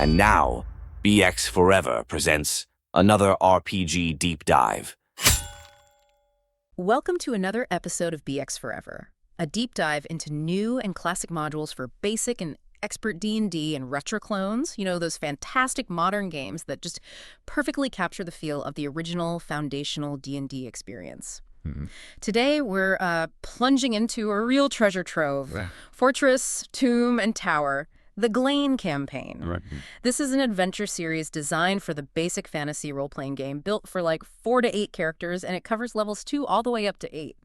And now, BX Forever presents another RPG Deep Dive. Welcome to another episode of BX Forever, a deep dive into new and classic modules for basic and expert D&D and retro clones, those fantastic modern games that just perfectly capture the feel of the original foundational D&D experience. Today, we're plunging into a real treasure trove, Fortress, Tomb, and Tower, the Glane campaign. Right. This is an adventure series designed for the basic fantasy role-playing game, built for like 4 to 8 characters, and it covers levels 2 all the way up to 8.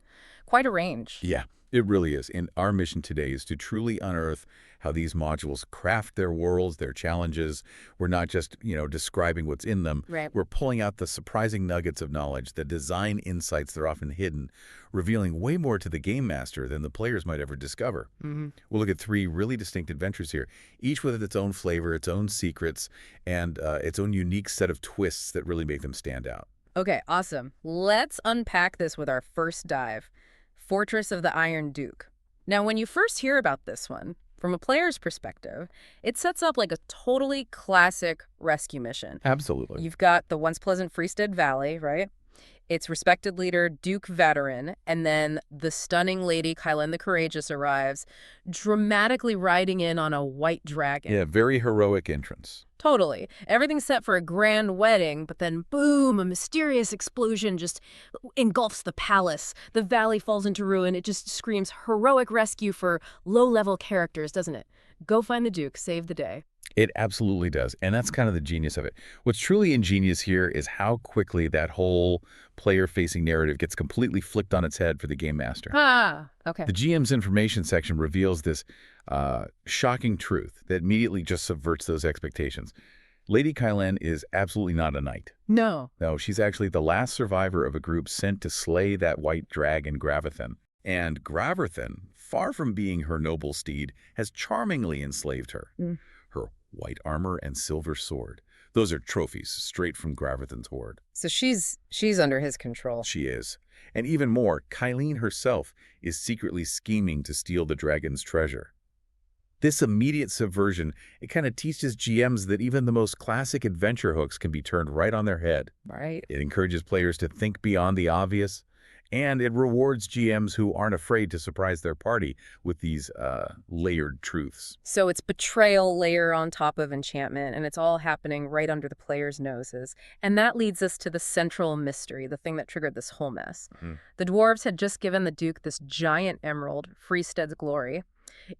Quite a range. Yeah, it really is. And our mission today is to truly unearth how these modules craft their worlds, their challenges. We're not just, describing what's in them. Right. We're pulling out the surprising nuggets of knowledge, the design insights that are often hidden, revealing way more to the game master than the players might ever discover. We'll look at 3 really distinct adventures here, each with its own flavor, its own secrets, and its own unique set of twists that really make them stand out. Okay, awesome. Let's unpack this with our first dive, Fortress of the Iron Duke. Now, when you first hear about this one, from a player's perspective, it sets up like a totally classic rescue mission. Absolutely. You've got the once pleasant Freestead Valley, right? Its respected leader, Duke Veteran, and then the stunning Lady Kylen the Courageous arrives, dramatically riding in on a white dragon. Yeah, very heroic entrance. Totally. Everything's set for a grand wedding, but then boom, a mysterious explosion just engulfs the palace. The valley falls into ruin. It just screams heroic rescue for low-level characters, doesn't it? Go find the Duke, save the day. It absolutely does, and that's kind of the genius of it. What's truly ingenious here is how quickly that whole player-facing narrative gets completely flipped on its head for the game master. Okay. The GM's information section reveals this shocking truth that immediately just subverts those expectations. Lady Kylen is absolutely not a knight. No, she's actually the last survivor of a group sent to slay that white dragon Gravathan. And Gravathan, far from being her noble steed, has charmingly enslaved her. Her white armor and silver sword. Those are trophies straight from Gravathan's hoard. So she's under his control. She is. And even more, Kylen herself is secretly scheming to steal the dragon's treasure. This immediate subversion, it kind of teaches GMs that even the most classic adventure hooks can be turned right on their head. Right. It encourages players to think beyond the obvious, and it rewards GMs who aren't afraid to surprise their party with these layered truths. So it's betrayal layer on top of enchantment, and it's all happening right under the players' noses. And that leads us to the central mystery, the thing that triggered this whole mess. The dwarves had just given the Duke this giant emerald, Freestead's glory.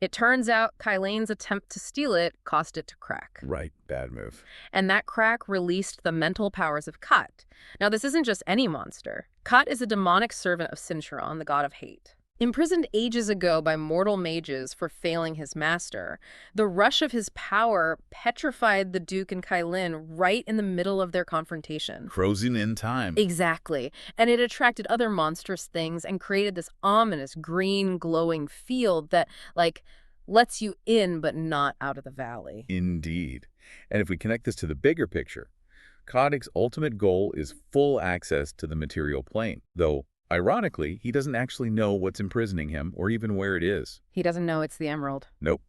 It turns out Kylen's attempt to steal it caused it to crack. Right, bad move. And that crack released the mental powers of Kat. Now, this isn't just any monster. Kat is a demonic servant of Sincharon, the god of hate. Imprisoned ages ago by mortal mages for failing his master, the rush of his power petrified the Duke and Kylen right in the middle of their confrontation. Frozen in time. Exactly. And it attracted other monstrous things and created this ominous green glowing field that, lets you in but not out of the valley. Indeed. And if we connect this to the bigger picture, Kodik's ultimate goal is full access to the material plane, though ironically, he doesn't actually know what's imprisoning him or even where it is. He doesn't know it's the emerald. Nope.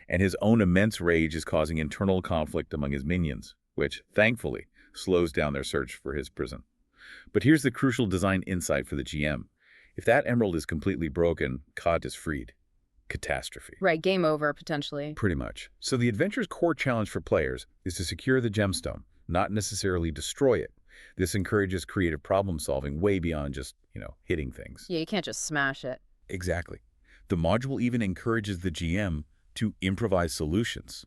And his own immense rage is causing internal conflict among his minions, which, thankfully, slows down their search for his prison. But here's the crucial design insight for the GM. If that emerald is completely broken, Kod is freed. Catastrophe. Right, game over, potentially. Pretty much. So the adventure's core challenge for players is to secure the gemstone, not necessarily destroy it. This encourages creative problem-solving way beyond just, hitting things. Yeah, you can't just smash it. Exactly. The module even encourages the GM to improvise solutions.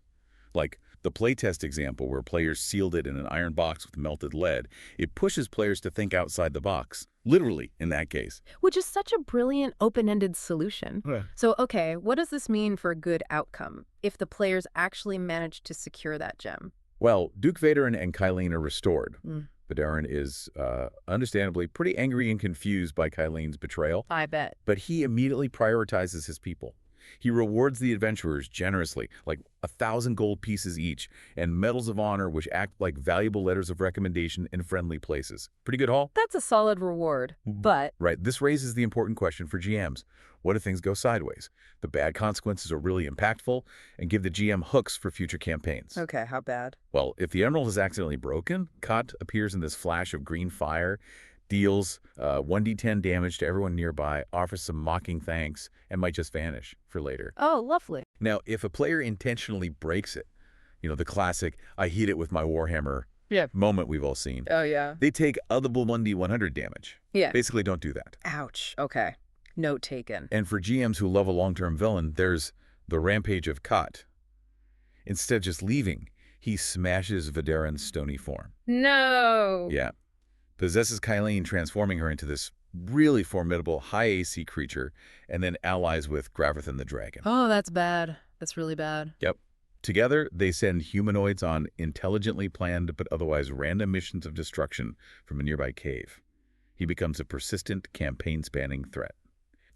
Like the playtest example where players sealed it in an iron box with melted lead. It pushes players to think outside the box, literally in that case. Which is such a brilliant open-ended solution. Yeah. So, okay, what does this mean for a good outcome if the players actually manage to secure that gem? Well, Duke Veteran and Kylen are restored. Veteran is, understandably, pretty angry and confused by Kylen's betrayal. I bet. But he immediately prioritizes his people. He rewards the adventurers generously, like 1,000 gold pieces each, and medals of honor which act like valuable letters of recommendation in friendly places. Pretty good haul? That's a solid reward, but Right, this raises the important question for GMs. What if things go sideways? The bad consequences are really impactful and give the GM hooks for future campaigns. okay, how bad? Well, if the emerald is accidentally broken, Kat appears in this flash of green fire, deals 1d10 damage to everyone nearby, offers some mocking thanks, and might just vanish for later. Oh, lovely. Now, if a player intentionally breaks it, the classic, I hit it with my Warhammer moment we've all seen, Oh, yeah. they take otherable 1d100 damage. Yeah. Basically, don't do that. Ouch. Okay. Note taken. And for GMs who love a long-term villain, there's the rampage of Kat. Instead of just leaving, he smashes Vidaren's stony form. No. Yeah. Possesses Kylene, transforming her into this really formidable high AC creature, and then allies with Graverthan the dragon. Oh, that's bad. That's really bad. Yep. Together, they send humanoids on intelligently planned but otherwise random missions of destruction from a nearby cave. He becomes a persistent, campaign-spanning threat.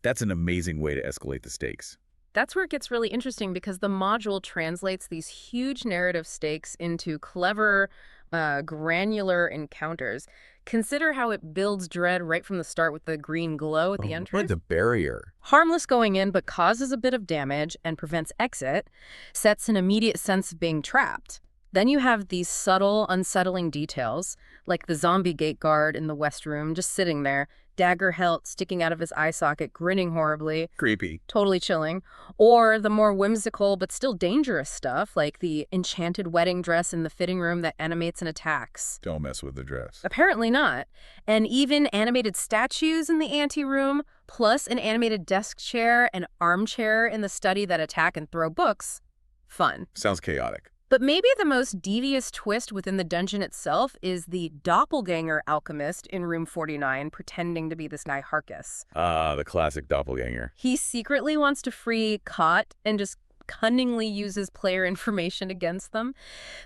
That's an amazing way to escalate the stakes. That's where it gets really interesting because the module translates these huge narrative stakes into clever, granular encounters. Consider how it builds dread right from the start with the green glow at the entrance. Right, the barrier. Harmless going in, but causes a bit of damage and prevents exit, sets an immediate sense of being trapped. Then you have these subtle, unsettling details, like the zombie gate guard in the West Room just sitting there, dagger hilt sticking out of his eye socket, grinning horribly. Creepy. Totally chilling. Or the more whimsical but still dangerous stuff, like the enchanted wedding dress in the fitting room that animates and attacks. Don't mess with the dress. Apparently not. And even animated statues in the anteroom, plus an animated desk chair and armchair in the study that attack and throw books. Fun. Sounds chaotic. But maybe the most devious twist within the dungeon itself is the doppelganger alchemist in room 49 pretending to be this guy Harkus. Ah, the classic doppelganger. He secretly wants to free Kot and just cunningly uses player information against them.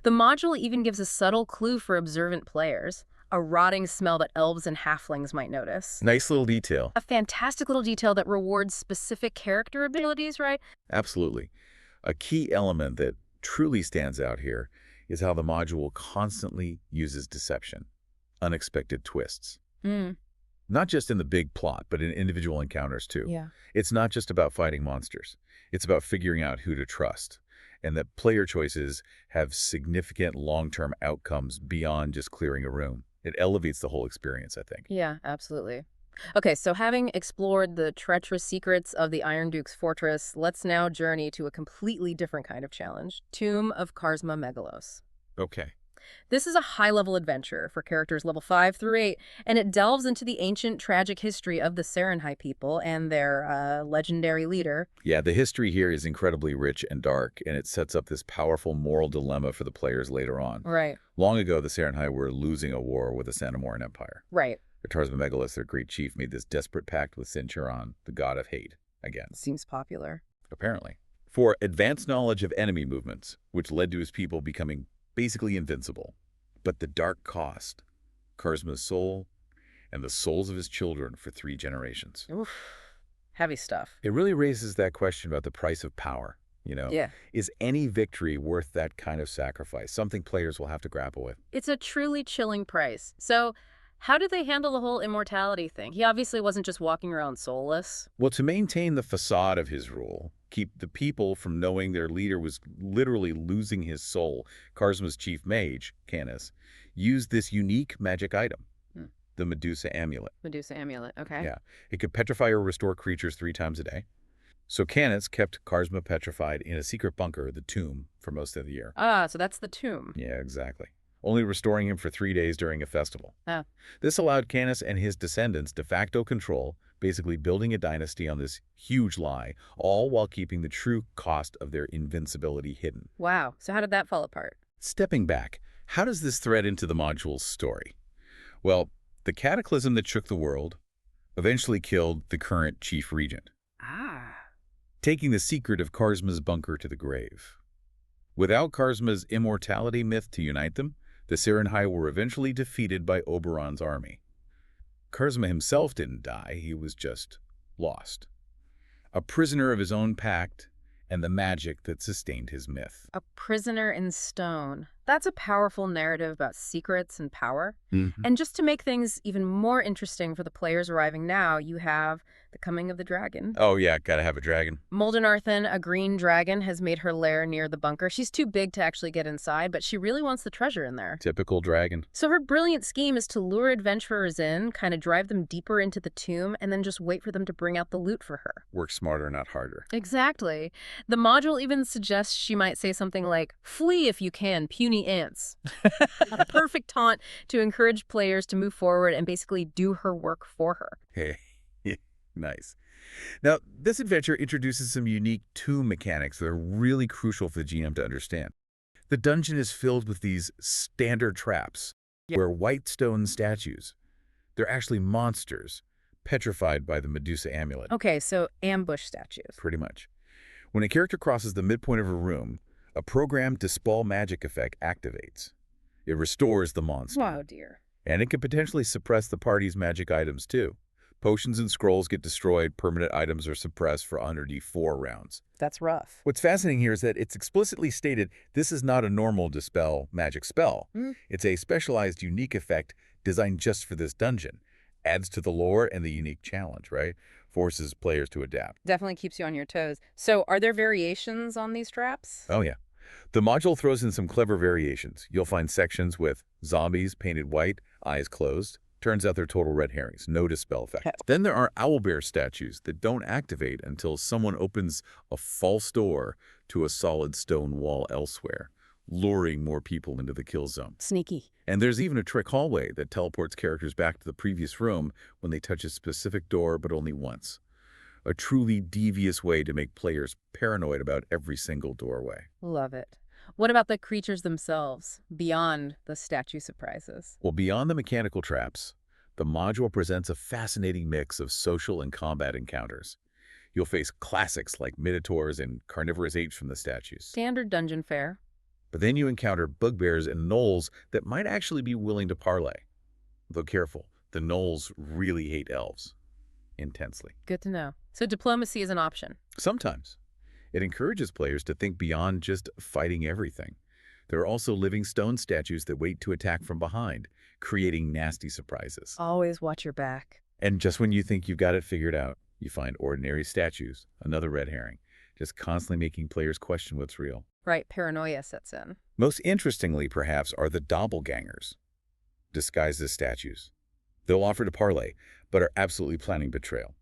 The module even gives a subtle clue for observant players, a rotting smell that elves and halflings might notice. Nice little detail. A fantastic little detail that rewards specific character abilities, right? Absolutely. A key element that truly stands out here is how the module constantly uses deception, unexpected twists. Not just in the big plot, but in individual encounters too. Yeah. It's not just about fighting monsters. It's about figuring out who to trust, and that player choices have significant long-term outcomes beyond just clearing a room. It elevates the whole experience, I think. Yeah, absolutely. Okay, so having explored the treacherous secrets of the Iron Duke's fortress, let's now journey to a completely different kind of challenge, Tomb of Karzma Megalos. Okay. This is a high-level adventure for characters level 5 through 8, and it delves into the ancient tragic history of the Serenhai people and their legendary leader. Yeah, the history here is incredibly rich and dark, and it sets up this powerful moral dilemma for the players later on. Right. Long ago, the Serenhai were losing a war with the Sanamoran Empire. Right. Tarzma Megalos, their great chief, made this desperate pact with Sincharon, the god of hate, again. Seems popular. Apparently. For advanced knowledge of enemy movements, which led to his people becoming basically invincible. But the dark cost, Karzma's soul, and the souls of his children for 3 generations. Oof. Heavy stuff. It really raises that question about the price of power. Yeah. Is any victory worth that kind of sacrifice? Something players will have to grapple with. It's a truly chilling price. So, how did they handle the whole immortality thing? He obviously wasn't just walking around soulless. Well, to maintain the facade of his rule, keep the people from knowing their leader was literally losing his soul, Karzma's chief mage, Canis, used this unique magic item, the Medusa Amulet. Medusa Amulet, okay. Yeah. It could petrify or restore creatures 3 times a day. So Canis kept Karzma petrified in a secret bunker, the Tomb, for most of the year. Ah, so that's the tomb. Yeah, exactly. Only restoring him for 3 days during a festival. Ah. This allowed Canis and his descendants de facto control, basically building a dynasty on this huge lie, all while keeping the true cost of their invincibility hidden. Wow. So how did that fall apart? Stepping back, how does this thread into the module's story? Well, the cataclysm that shook the world eventually killed the current chief regent, taking the secret of Karzma's bunker to the grave. Without Karzma's immortality myth to unite them, the Serenhai were eventually defeated by Oberon's army. Karzma himself didn't die, he was just lost. a prisoner of his own pact and the magic that sustained his myth. A prisoner in stone. That's a powerful narrative about secrets and power. Mhm. And just to make things even more interesting for the players arriving now, you have the coming of the dragon. Oh yeah, gotta have a dragon. Moldenarthen, a green dragon, has made her lair near the bunker. She's too big to actually get inside, but she really wants the treasure in there. Typical dragon. So her brilliant scheme is to lure adventurers in, kind of drive them deeper into the tomb, and then just wait for them to bring out the loot for her. Work smarter, not harder. Exactly. The module even suggests she might say something like, "Flee if you can, puny ants." A perfect taunt to encourage players to move forward and basically do her work for her. Hey, nice. Now, this adventure introduces some unique tomb mechanics that are really crucial for the GM to understand. The dungeon is filled with these standard traps, where white stone statues. They're actually monsters, petrified by the Medusa amulet. Okay, so ambush statues. Pretty much. When a character crosses the midpoint of a room, a programmed Dispel magic effect activates. It restores the monster. Oh, dear. And it can potentially suppress the party's magic items, too. Potions and scrolls get destroyed, permanent items are suppressed for under D4 rounds. That's rough. What's fascinating here is that it's explicitly stated this is not a normal Dispel magic spell. It's a specialized, unique effect designed just for this dungeon. Adds to the lore and the unique challenge, right? Forces players to adapt. Definitely keeps you on your toes. So are there variations on these traps? Oh, yeah. The module throws in some clever variations. You'll find sections with zombies painted white, eyes closed. Turns out they're total red herrings, no dispel effect. Then there are owlbear statues that don't activate until someone opens a false door to a solid stone wall elsewhere, luring more people into the kill zone. Sneaky. And there's even a trick hallway that teleports characters back to the previous room when they touch a specific door, but only once. A truly devious way to make players paranoid about every single doorway. Love it. What about the creatures themselves, beyond the statue surprises? Well, beyond the mechanical traps, the module presents a fascinating mix of social and combat encounters. You'll face classics like minotaurs and carnivorous apes from the statues. Standard dungeon fare. But then you encounter bugbears and gnolls that might actually be willing to parlay. Though careful, the gnolls really hate elves. Intensely. Good to know. So diplomacy is an option. Sometimes. It encourages players to think beyond just fighting everything. There are also living stone statues that wait to attack from behind, creating nasty surprises. Always watch your back. And just when you think you've got it figured out, you find ordinary statues, another red herring, just constantly making players question what's real. Right, paranoia sets in. Most interestingly, perhaps, are the doppelgangers, disguised as statues. They'll offer to parlay, but are absolutely planning betrayal.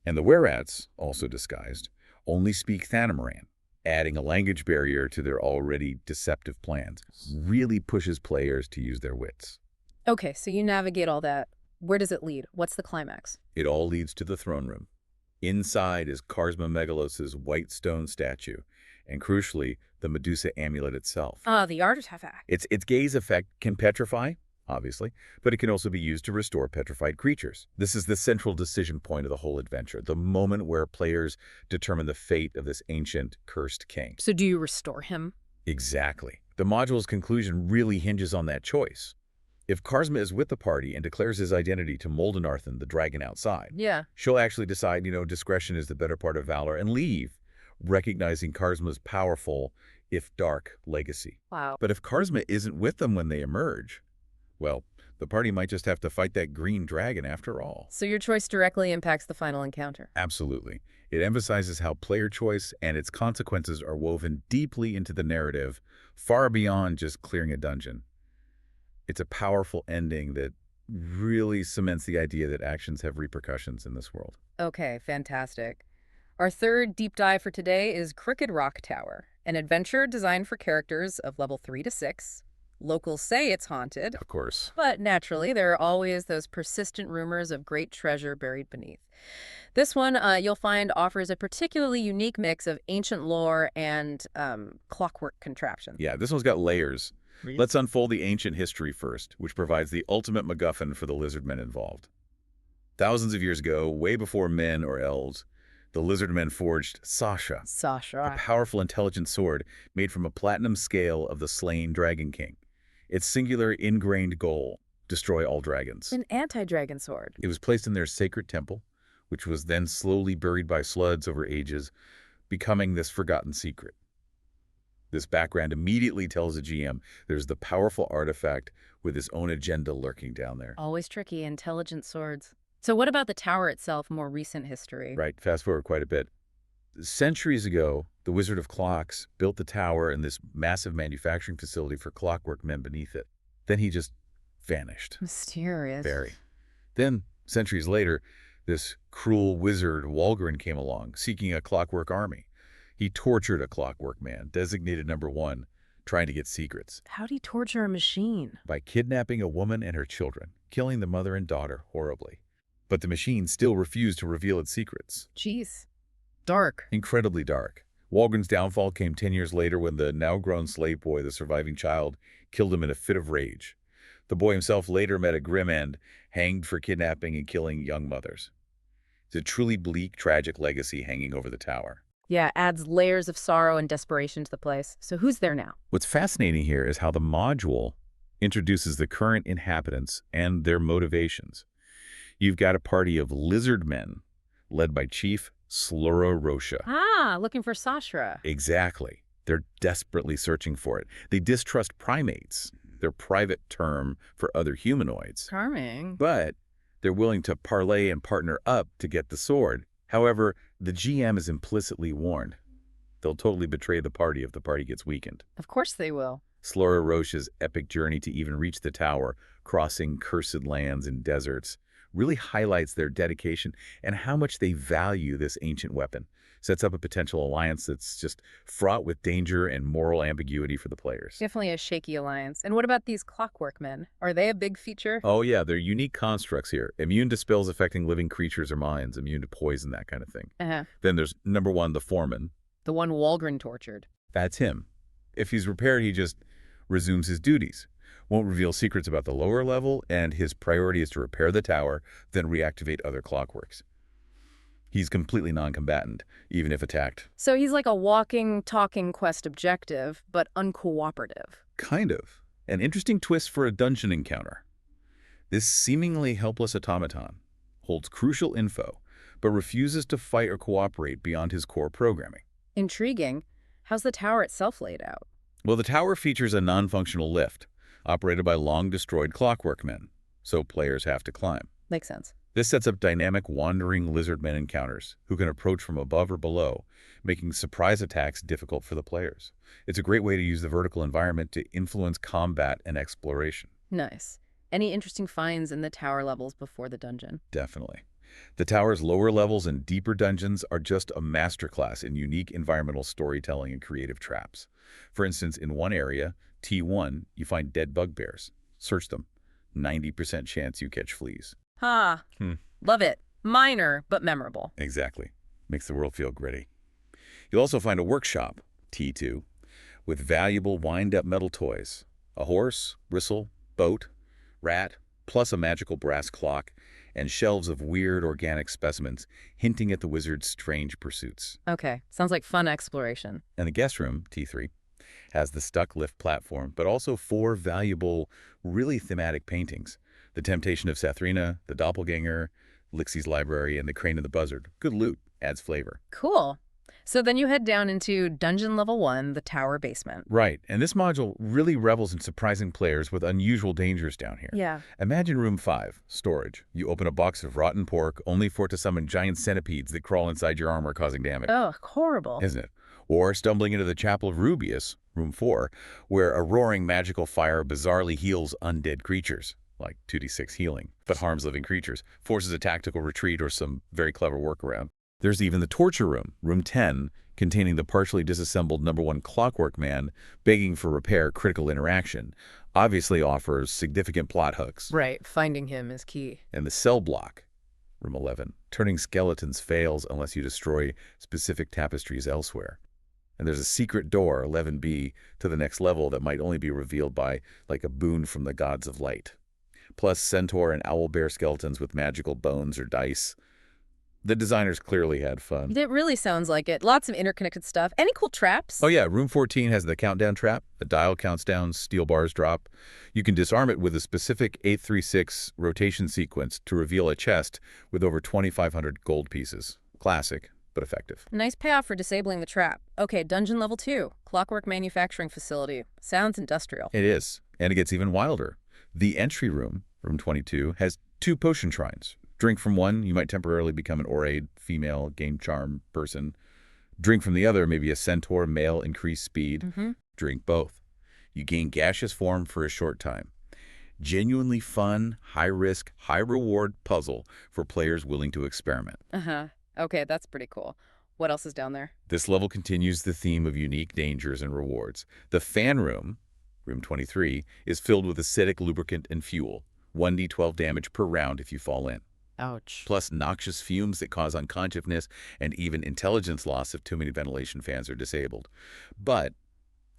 And the were-rats, also disguised, only speak Thanamoran, adding a language barrier to their already deceptive plans. Really pushes players to use their wits. Okay, so you navigate all that. Where does it lead? What's the climax? It all leads to the throne room. Inside is Karzma Megalos' white stone statue, and crucially, the Medusa amulet itself. The artifact. Its gaze effect can petrify, obviously, but it can also be used to restore petrified creatures. This is the central decision point of the whole adventure, the moment where players determine the fate of this ancient, cursed king. So do you restore him? Exactly. The module's conclusion really hinges on that choice. If Karzma is with the party and declares his identity to Moldenarthen, the dragon outside, Yeah. she'll actually decide, discretion is the better part of valor and leave, recognizing Karzma's powerful, if dark, legacy. Wow. But if Karzma isn't with them when they emerge, well, the party might just have to fight that green dragon after all. So your choice directly impacts the final encounter. Absolutely. It emphasizes how player choice and its consequences are woven deeply into the narrative, far beyond just clearing a dungeon. It's a powerful ending that really cements the idea that actions have repercussions in this world. Okay, fantastic. Our third deep dive for today is Crooked Rock Tower, an adventure designed for characters of level 3 to 6. Locals say it's haunted, Of course. but naturally there are always those persistent rumors of great treasure buried beneath. This one, you'll find, offers a particularly unique mix of ancient lore and clockwork contraptions. Yeah, this one's got layers. Let's unfold the ancient history first, which provides the ultimate MacGuffin for the lizard men involved. Thousands of years ago, way before men or elves, the lizard men forged Sasha, a powerful intelligent sword made from a platinum scale of the slain Dragon King. Its singular ingrained goal, destroy all dragons. An anti-dragon sword. It was placed in their sacred temple, which was then slowly buried by sludge over ages, becoming this forgotten secret. This background immediately tells the GM there's the powerful artifact with its own agenda lurking down there. Always tricky, intelligent swords. So what about the tower itself, more recent history? Right, fast forward quite a bit. Centuries ago, the Wizard of Clocks built the tower and this massive manufacturing facility for clockwork men beneath it. Then he just vanished. Mysterious. Very. Then, centuries later, this cruel wizard Walgren came along, seeking a clockwork army. He tortured a clockwork man, designated #1, trying to get secrets. How'd he torture a machine? By kidnapping a woman and her children, killing the mother and daughter horribly. But the machine still refused to reveal its secrets. Jeez. Dark. Incredibly dark. Walgren's downfall came 10 years later when the now-grown slave boy, the surviving child, killed him in a fit of rage. The boy himself later met a grim end, hanged for kidnapping and killing young mothers. It's a truly bleak, tragic legacy hanging over the tower. Yeah, adds layers of sorrow and desperation to the place. So who's there now? What's fascinating here is how the module introduces the current inhabitants and their motivations. You've got a party of lizard men led by Chief Slurorosha. Ah, looking for Sashra. Exactly. They're desperately searching for it. They distrust primates, their private term for other humanoids. Charming. But they're willing to parlay and partner up to get the sword. However, the GM is implicitly warned. They'll totally betray the party if the party gets weakened. Of course they will. Slurorosha's epic journey to even reach the tower, crossing cursed lands and deserts, really highlights their dedication and how much they value this ancient weapon. Sets up a potential alliance that's just fraught with danger and moral ambiguity for the players. Definitely a shaky alliance. And what about these clockwork men? Are they a big feature? Oh yeah, they're unique constructs here. Immune to spells affecting living creatures or minds, immune to poison, that kind of thing. Then there's #1, the foreman. The one Walgren tortured. That's him. If he's repaired, he just resumes his duties. Won't reveal secrets about the lower level, and his priority is to repair the tower, then reactivate other clockworks. He's completely non-combatant, even if attacked. So he's like a walking, talking quest objective, but uncooperative. Kind of. An interesting twist for a dungeon encounter. This seemingly helpless automaton holds crucial info, but refuses to fight or cooperate beyond his core programming. Intriguing. How's the tower itself laid out? Well, the tower features a non-functional lift, operated by long-destroyed clockwork men, so players have to climb. Makes sense. This sets up dynamic wandering lizard men encounters who can approach from above or below, making surprise attacks difficult for the players. It's a great way to use the vertical environment to influence combat and exploration. Nice. Any interesting finds in the tower levels before the dungeon? Definitely. The tower's lower levels and deeper dungeons are just a masterclass in unique environmental storytelling and creative traps. For instance, in one area, T1, you find dead bugbears. Search them. 90% chance you catch fleas. Ha! Love it. Minor, but memorable. Exactly. Makes the world feel gritty. You'll also find a workshop, T2, with valuable wind-up metal toys. A horse, whistle, boat, rat, plus a magical brass clock, and shelves of weird organic specimens hinting at the wizard's strange pursuits. Okay, sounds like fun exploration. And the guest room, T3, has the stuck lift platform, but also 4 valuable, really thematic paintings. The Temptation of Sathrina, the Doppelganger, Lixie's Library, and the Crane and the Buzzard. Good loot. Adds flavor. Cool. So then you head down into Dungeon Level 1, the tower basement. Right. And this module really revels in surprising players with unusual dangers down here. Yeah. Imagine Room 5, storage. You open a box of rotten pork only for it to summon giant centipedes that crawl inside your armor, causing damage. Oh, horrible. Isn't it? Or stumbling into the Chapel of Rubius, Room 4, where a roaring magical fire bizarrely heals undead creatures, like 2d6 healing, but harms living creatures, forces a tactical retreat or some very clever workaround. There's even the torture room, Room 10, containing the partially disassembled #1 clockwork man begging for repair critical interaction, obviously offers significant plot hooks. Right, finding him is key. And the cell block, Room 11, turning skeletons fails unless you destroy specific tapestries elsewhere. And there's a secret door, 11B, to the next level that might only be revealed by, like, a boon from the gods of light. Plus centaur and owlbear skeletons with magical bones or dice. The designers clearly had fun. It really sounds like it. Lots of interconnected stuff. Any cool traps? Oh yeah, room 14 has the countdown trap. The dial counts down, steel bars drop. You can disarm it with a specific 836 rotation sequence to reveal a chest with over 2,500 gold pieces. Classic, but effective. Nice payoff for disabling the trap. Okay, dungeon level 2. Clockwork manufacturing facility. Sounds industrial. It is, and it gets even wilder. The entry room, room 22, has 2 potion shrines. Drink from one, you might temporarily become an Orade, female, game charm person. Drink from the other, maybe a centaur, male, increased speed. Drink both. You gain gaseous form for a short time. Genuinely fun, high-risk, high-reward puzzle for players willing to experiment. Okay, that's pretty cool. What else is down there? This level continues the theme of unique dangers and rewards. The fan room, room 23, is filled with acidic lubricant and fuel. 1d12 damage per round if you fall in. Ouch. Plus noxious fumes that cause unconsciousness and even intelligence loss if too many ventilation fans are disabled. But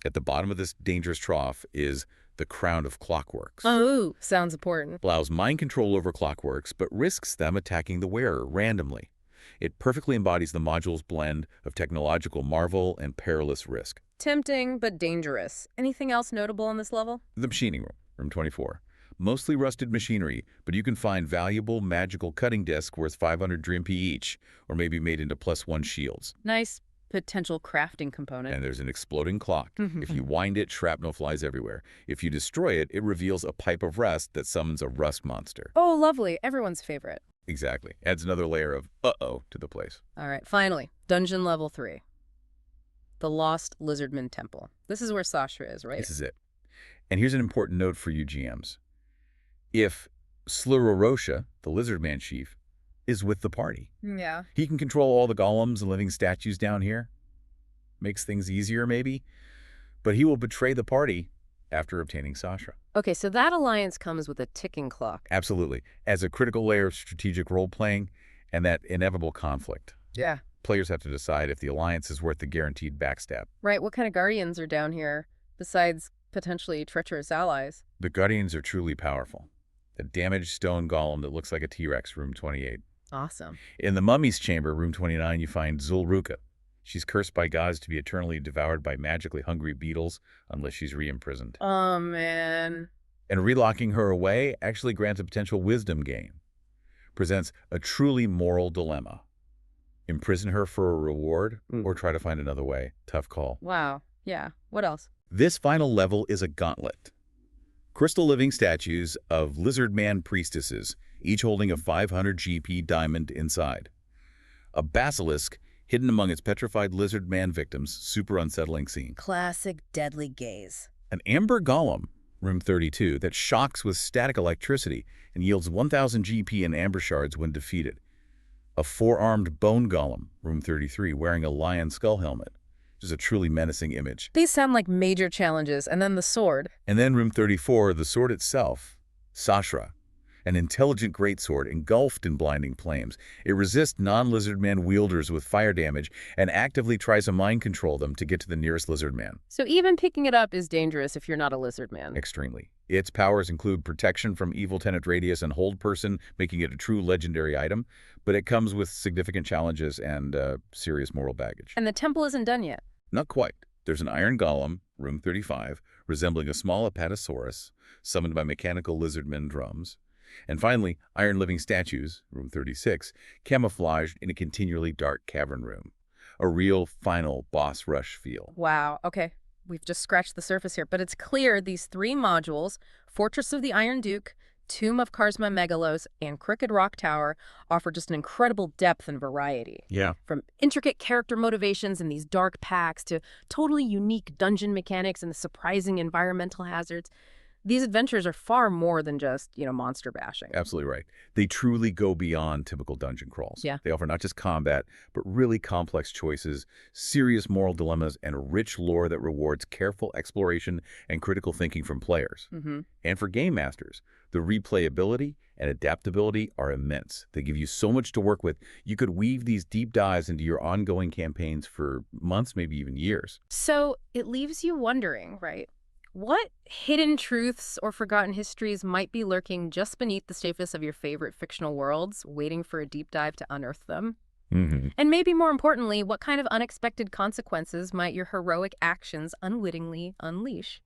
at the bottom of this dangerous trough is the Crown of Clockworks. Oh, sounds important. Allows mind control over clockworks, but risks them attacking the wearer randomly. It perfectly embodies the module's blend of technological marvel and perilous risk. Tempting, but dangerous. Anything else notable on this level? The machining room, room 24. Mostly rusted machinery, but you can find valuable magical cutting discs worth 500 Dream P each, or maybe made into +1 shields. Nice potential crafting component. And there's an exploding clock. If you wind it, shrapnel flies everywhere. If you destroy it, it reveals a pipe of rust that summons a rust monster. Oh, lovely. Everyone's favorite. Exactly. Adds another layer of uh-oh to the place. All right, finally, dungeon level 3. The Lost Lizardman Temple. This is where Sasha is, right? This is it. And here's an important note for you GMs. If Slurorosha, the Lizardman chief, is with the party, Yeah. he can control all the golems and living statues down here. Makes things easier, maybe. But he will betray the party after obtaining Sasha. Okay, so that alliance comes with a ticking clock. Absolutely. As a critical layer of strategic role-playing and that inevitable conflict. Yeah. Players have to decide if the alliance is worth the guaranteed backstab. Right, what kind of guardians are down here, besides potentially treacherous allies? The Guardians are truly powerful. A damaged stone golem that looks like a T-Rex, room 28. Awesome. In the Mummy's Chamber, room 29, you find Zulruka. She's cursed by gods to be eternally devoured by magically hungry beetles unless she's re-imprisoned. Oh, man. And relocking her away actually grants a potential wisdom gain. Presents a truly moral dilemma. Imprison her for a reward or try to find another way. Tough call. Wow. Yeah. What else? This final level is a gauntlet. Crystal living statues of lizard man priestesses, each holding a 500 GP diamond inside. A basilisk hidden among its petrified lizard man victims, super unsettling scene. Classic deadly gaze. An amber golem, room 32, that shocks with static electricity and yields 1,000 GP in amber shards when defeated. A four-armed bone golem, room 33, wearing a lion skull helmet. Just a truly menacing image. These sound like major challenges. And then the sword. And then room 34, the sword itself, Sashra, an intelligent greatsword engulfed in blinding flames. It resists non-lizard man wielders with fire damage and actively tries to mind control them to get to the nearest lizard man. So even picking it up is dangerous if you're not a lizard man. Extremely. Its powers include protection from evil tenant radius and hold person, making it a true legendary item, but it comes with significant challenges and serious moral baggage. And the temple isn't done yet. Not quite. There's an iron golem, room 35, resembling a small apatosaurus, summoned by mechanical lizardmen drums. And finally, iron living statues, room 36, camouflaged in a continually dark cavern room. A real final boss rush feel. Wow. Okay. We've just scratched the surface here, but it's clear these 3 modules, Fortress of the Iron Duke, Tomb of Karsma Megalos, and Crooked Rock Tower, offer just an incredible depth and variety. Yeah. From intricate character motivations in these dark packs to totally unique dungeon mechanics and the surprising environmental hazards, these adventures are far more than just, monster bashing. Absolutely right. They truly go beyond typical dungeon crawls. Yeah. They offer not just combat, but really complex choices, serious moral dilemmas, and a rich lore that rewards careful exploration and critical thinking from players. And for game masters, the replayability and adaptability are immense. They give you so much to work with. You could weave these deep dives into your ongoing campaigns for months, maybe even years. So it leaves you wondering, right? What hidden truths or forgotten histories might be lurking just beneath the surface of your favorite fictional worlds, waiting for a deep dive to unearth them? Hmm. And maybe more importantly, what kind of unexpected consequences might your heroic actions unwittingly unleash?